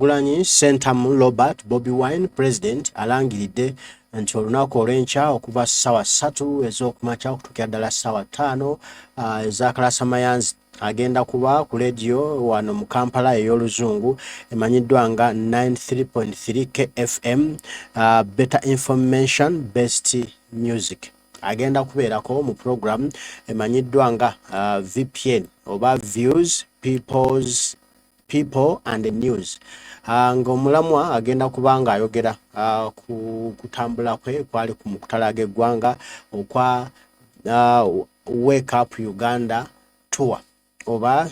Gulanyi Sentamu Robert Bobi Wine President alangiride nti olunaku olw'enkya okuva ssaawa 3 ez'okumakya okutuukira ddala ssaawa 5 ez'akalasamayanzi agenda kuba ku leediyo wano mu Kampala ey'oluzungu emanyiddwa nga 93.3 KFM Better Information Best Music. Agenda kubeerako mu program emanyiddwa nga VPN oba Views People and the News. Ng'omulamwa agenda kubanga ayogera ku kutambula kwe kwali ku mukutalaga eggwanga okwa Wake Up Uganda Tour oba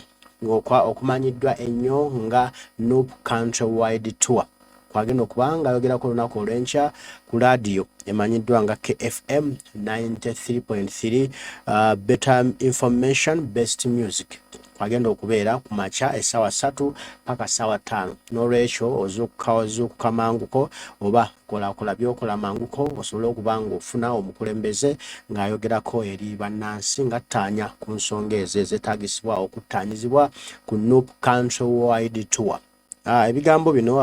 okumanyiddwa ennyo nga Noop Countrywide Tour. Kwagenda okubanga ayogera ku lunaku olw'enkya ku laadiyo emanyiddwa nga KFM 93.3 Better Information Best Music. Kwagenda okubeera ku makya essaawa 3 paka ssaawa 5. N'olwekyo ozuukuka manguko oba kola byokola manguko osobole okuba ng'ofuna omukulembeze ng'ayogerako eri bannansi ng'attaanya ku nsonga ezo ezeetaagisibwa okuttaanyizibwa ku Noop Countrywide Tour. Ebigambo bino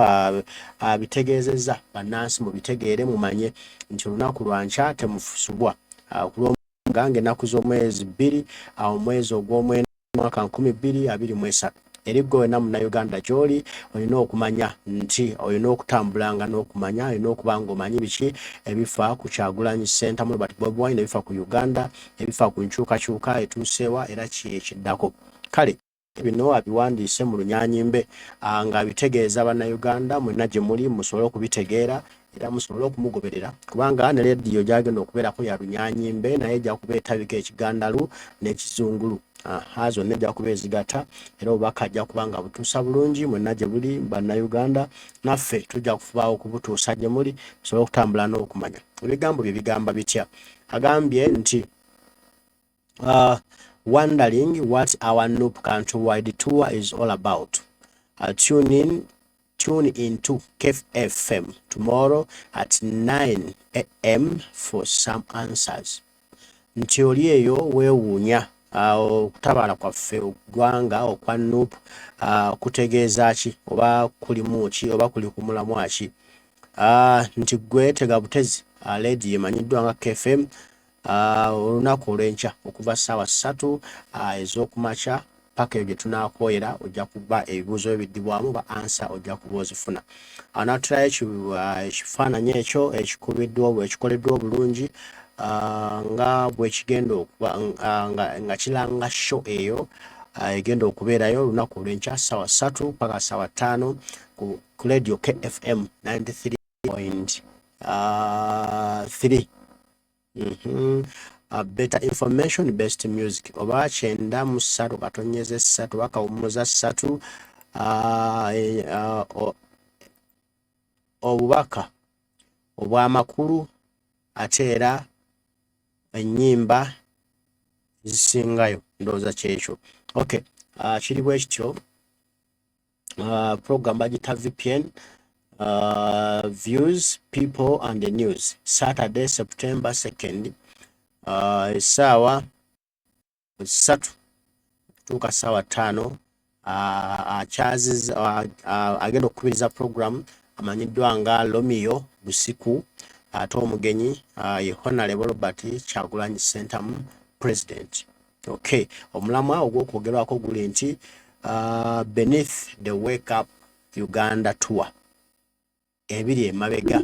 bitegeezezza bannansi mubitegeere mumanye nti olunaku lwa nkya temufusubwa ku lw'omugange ennaku z'omwezi 2 omwezi ogw'omwenda mwaka 2023. Eriggo wena munnayuganda gy'oli olina okumanya nti olina okutambulanga n'okumanya olina okuba ng'omanyi biki ebifa ku Kyagulanyi Sentamu Robert Bobi Wine ebifa ku Uganda ebifa ku nkyukakyuka etuusewa era ki ekiddako. Kale bino abiwandiise mu Lunyaanyimbe nga bitegeeza bannayuganda mwenna gye muli musobole okubitegeera era musobole okumugoberera kubanga ne leediyo gy'agenda okubeerako ya Lunyaanyimbe naye ejja kuba etabika Ekigandalu n'Ekizungulu. Zonna ejja kuba ezigata era obubaka ajja kuba nga butuusa bulungi mwenna gye buli bannayuganda naffe tujja kufubaawo okubutuusa gye muli musobole okutambula n'okumanya. Ebigambo bye bigamba bitya? Agambye nti wondering what our Noop Countrywide Tour is all about. Tune in to KFM tomorrow at 9 a.m. for some answers. Nti oli eyo weewuunya okutabaala kwaffe oggwanga okwa Noop kutegeeza ki oba kulimu ki oba kuli ku mulamwa ki. Nti gwe tega butezi leediyo emanyiddwa nga KFM olunaku olw'enkya okuva ssaawa 3 ez'okumakya paka eyo gye tunaakoyera ojja kuba ebibuuzo ebiddibwamu ba ansa ojja kuba ozifuna. Naatulayo ekifaananyi ekyo ekikoleddwa obulungi nga bwe kigenda okuba nga kiranga show eyo egenda okubeerayo olunaku olw'enkya ssaawa 3 paka ssaawa 5 ku leediyo KFM 93.3. Better Information Best Music oba 93 katonyeze 3 bakawumuza 3 obubaka obw'amakulu ate era ennyimba zisingayo ndowooza kyekyo. Okay, kiri bwe kityo. Program bagita VPN Views People and the News Saturday September 2nd essaawa 3 kutuuka ssaawa 5 agenda okukubiriza program amanyiddwa nga Romeo Busiku ate omugenyi ye Honorable Robert Kyagulanyi Sentamu President. Okay, omulamwa ogw'okwogerwako guli nti beneath the Wake Up Uganda Tour ebiri emabega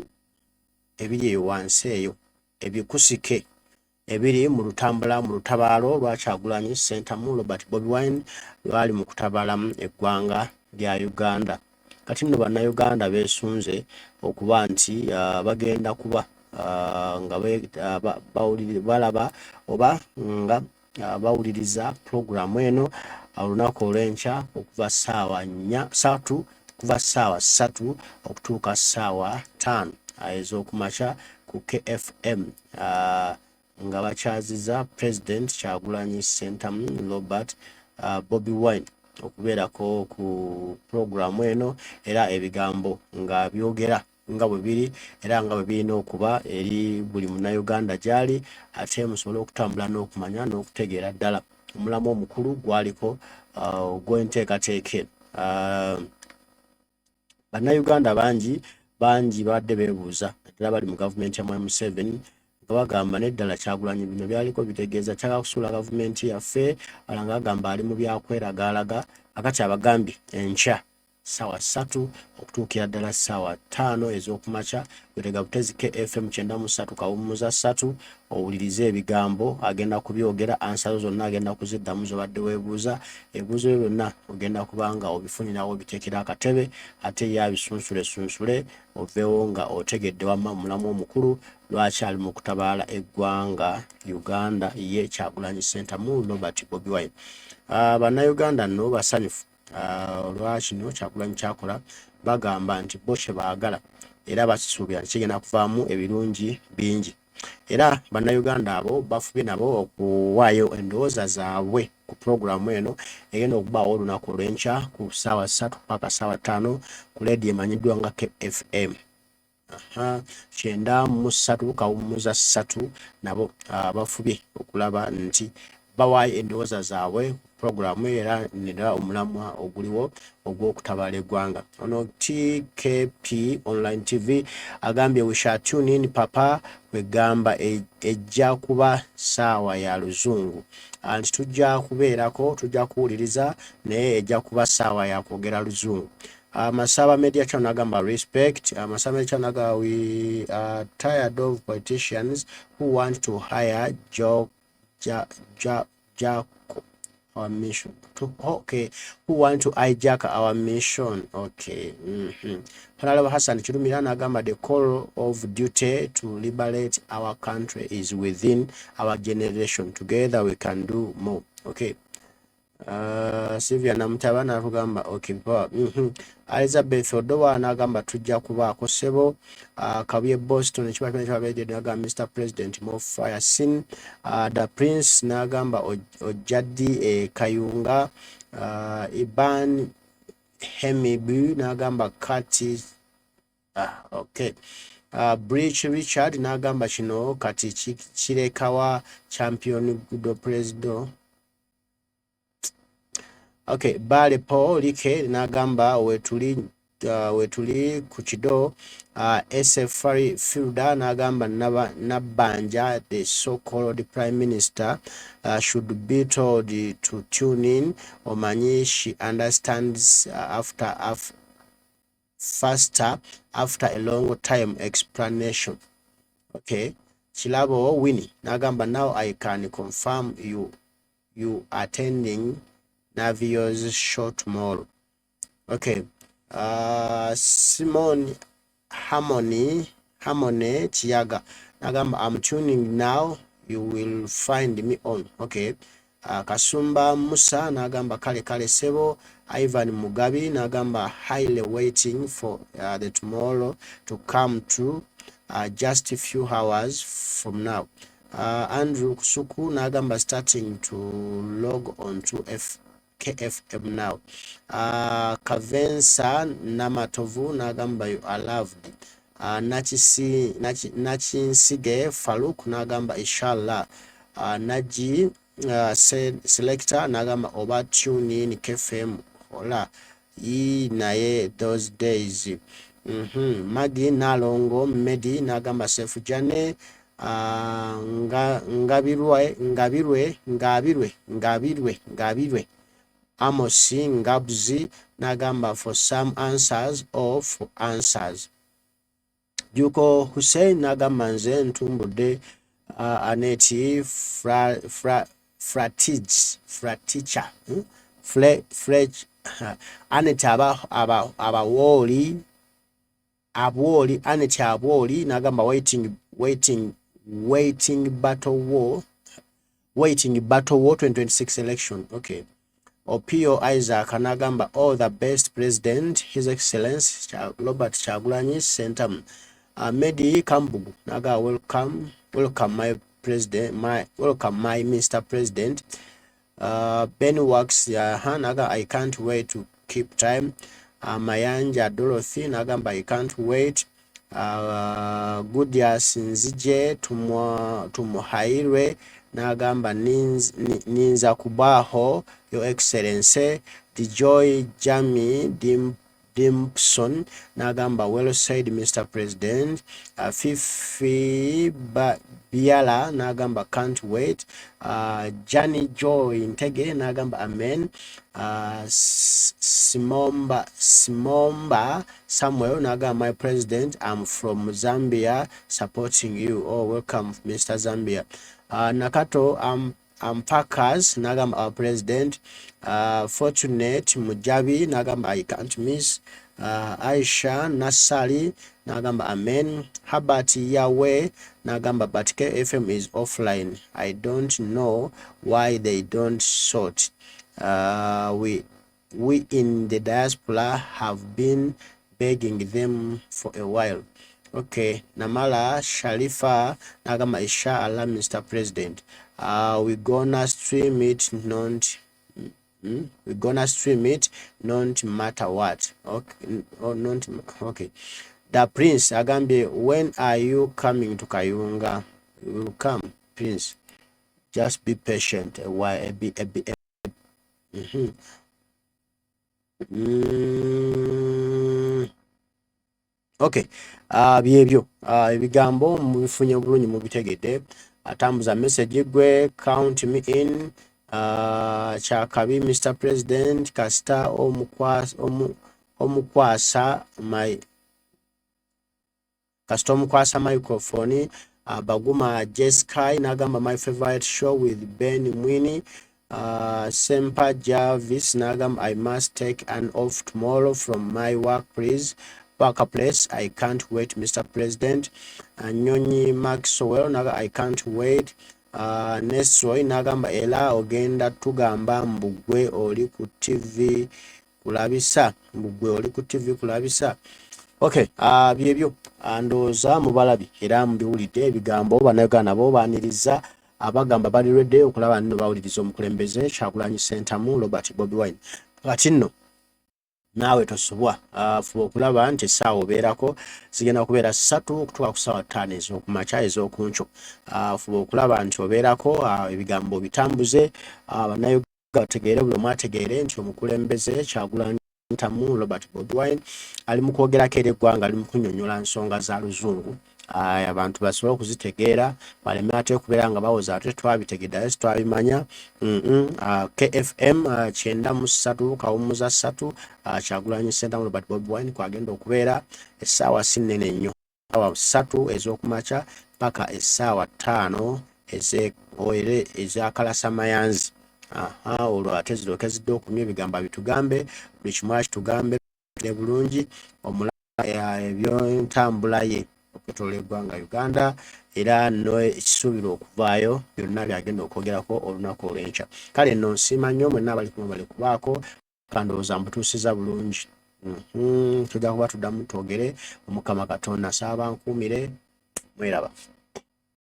ebiri eyo wansi eyo ebikusike ebiri mu lutabaalo lwa Kyagulanyi Sentamu Robert Bobi Wine lwali mu kutabalamu eggwanga lya Uganda. Kati nno bannayuganda beesunze okuba nti bagenda kuba nga balaba oba nga bawuliriza puroguramu eno olunaku olw'enkya okuva ssaawa 3 okutuuka ssaawa 5 ez'okumakya ku KFM nga bakyaziza President Kyagulanyi Sentamu Robert Bobi Wine okubeerako ku puroguramu eno era ebigambo nga byogera nga bwe biri era nga bwe birina okuba eri buli munnayuganda gy'ali ate musobole okutambula n'okumanya n'okutegeera ddala. Omulamu omukulu gwaliko ogw'enteekateeka Bannayuganda bangi badde beebuuza era bali mu gavumenti ya M7 nga bagamba neddala Kyagulanyi bino byaliko bitegeeza kyagala kusuula gavumenti yaffe, nga agamba ali mu byakweragaalaga. Akati abagambye enkya ssaawa 3 okutuukira ddala ssaawa 5 ez'okumakya wetega Butezi Kfm 93.3 owulirize ebigambo agenda kubyogera, ansazo zonna agenda kuziddamu zobadde weebuuza. Ebibuuzo byo byonna ogenda kubanga obifunirawo biteekera akatebe ate yabisunsule oveewo nga otegedde wamma mulamu omukulu lwaki ali mu kutabaala eggwanga Uganda ye Kyagulanyi Center mu Robert Bobi Wine. Bannayuganda nno basanyufu olwakino Kyagulanyi kyakola, bagamba nti bo kye baagala era bakisuubira nti kigenda kuvaamu ebirungi bingi. Era bannayuganda abo bafubye nabo okuwaayo endowooza zaabwe ku pulogulaamu eno egenda okubaawo olunaku olw'enkya ku ssaawa 3 paka ssaawa 5 ku leediyo emanyiddwa nga Kfm 93.3 nabo bafubye okulaba nti bawaayo endowooza zaabwe pulogulaamu era nera omulamwa oguliwo ogw'okutabaala eggwanga. Ono TKP Online TV agambye we shall tune in papa kwegamba ejja kuba ssaawa ya luzungu nti tujja kubeerako, tujja kuwuliriza naye ejja kuba ssaawa ya kwogera luzungu. Masaba Media Channel agamba respect. Masaba Media Channel agamba we are tired of politicians who want to hire our mission. Who want to hijack our mission. Okay. Honorable Hassan Chirumira agamba the call of duty to liberate our country is within our generation. Together we can do more. Okay. Sylvia Namutabana agamba okay. Elizabeth Odowa nagamba tujja kubaako ssebo. Kabye Boston ekibaatano kyabedde nagamba Mr. President more fire scene. The Prince nagamba Ojadi Kayunga. Iban Hemibu nagamba kati okay. Bridge Richard nagamba kino kati kirekawa champion good president. Okay, Bale Paul Like nagamba wetuli ku kido. SF Fielder nagamba Nabanja the so-called Prime Minister should be told to tune in. Omanyi she understands faster after a long time explanation. Okay, Chilabo Winnie nagamba now I can confirm you attending Navio's show tomorrow. Okay. Simon Harmony Chiaga nagamba I'm tuning now, you will find me on. Okay. Kasumba Musa nagamba kale sebo. Ivan Mugabi nagamba highly waiting for the tomorrow to come true just a few hours from now. Andrew Kusuku nagamba starting to log on to KFM now. Kavensa Namatovu nagamba you are loved. Nachinsige Faluk nagamba inshallah. Naji selector nagamba oba tune in KFM hola naye those days. Magi Nalongo Medi nagamba Sefujane ngabirwe Amosi Ngabzi nagamba for some answers or for answers. Juko Hussein nagamba nze ntumbudde Aneti Fraticha Aneti abawoli Aneti abwoli nagamba waiting battle war 2026 election. Okay. Opio Isaac nagamba all the best president his excellence Robert Kyagulanyi Center. Medi Kambugu naga welcome my president, welcome my Mr. President. Ben Wax naga I can't wait to keep time. Mayanja Dorothy nagamba I can't wait. Goodias Nzije tumuhairwe nagamba ninza kubaho your excellency. The joy Jami Dimpson n'agamba well said Mr. President. Fifi Biala n'agamba can't wait. Johnny Joy Ntege n'agamba amen. Simomba Samuel n'agamba my president, I'm from Zambia supporting you. Oh, welcome Mr. Zambia. Nakato Packers n'agamba our president. Fortunate Mujabi n'agamba I can't miss. Aisha Nasali n'agamba amen. Herbert Yahweh n'agamba but KFM is offline. I don't know why they don't sort. We in the diaspora have been begging them for a while. Okay, Namala Sharifa n'agamba inshallah Mr. President. We gonna stream it we're gonna stream it not matter what. Okay, or not okay. The Prince agambe when are you coming to Kayunga? We will come, Prince. Just be patient a while. Okay, byebyo ebigambo mubifunye bulungi mubitegedde. Atambuza message gwe count me in. Chakabi Mr. President kasita omukwasa microphone. Baguma Jeskai n'agamba my favorite show with Ben Mwini. Sempa Jarvis n'agamba I must take an off tomorrow from my workplace. I can't wait Mr. President. Nyonyi Maxwell n'agamba I can't wait. Nesoi n'agamba era ogenda tugamba mbugwe oli ku TV kulabisa. Okay, byebyo ndowooza mubalabi era mubiwulidde ebigambo bannayuganda nabo baaniriza abagamba bali ready okulaba nno bawuliriza omukulembeze Kyagulanyi Ssentamu Robert Bobi Wine. Kati nno naawe tosobwa fuba okulaba nti essaawa obeerako zigenda kubeera 3 okutuuka ku ssaawa 5 ez'okumakya ez'okunkyo. Fuba okulaba nti obeerako ebigambo bitambuze bannayuganda bategeere buli omu ategeere nti omukulembeze Kyagulanyi Ssentamu Robert Bobi Wine ali mu kwogerako eri eggwanga, ali mu kunnyonnyola nsonga za luzungu. Abantu basobole okuzitegeera baleme ate okubeera nga bawoza ate twabitegedde ate twabimanya. KFM 93.3 Kyagulanyi Ssentamu Robert Bobi Wine kwagenda okubeera essaawa si nnene nnyo, essaawa 3 ez'okumakya paka essaawa 5 ez'akalasamayanzi. Olwo ate zirooke zidde okumya ebigambo bitugambe buli kimu akitugambe bulungi omulaba eby'entambula ye okutoola eggwanga Uganda era no ekisuubira okuvaayo byonna byagenda okwogerako olunaku olw'enkya. Kale nno nsiima nnyo mwenna abali kumu bali kubaako kandowooza mbutuusiza bulungi. Tujja kuba tuddamu twogere. Omukama Katonda saaba nkuumire. Mweraba.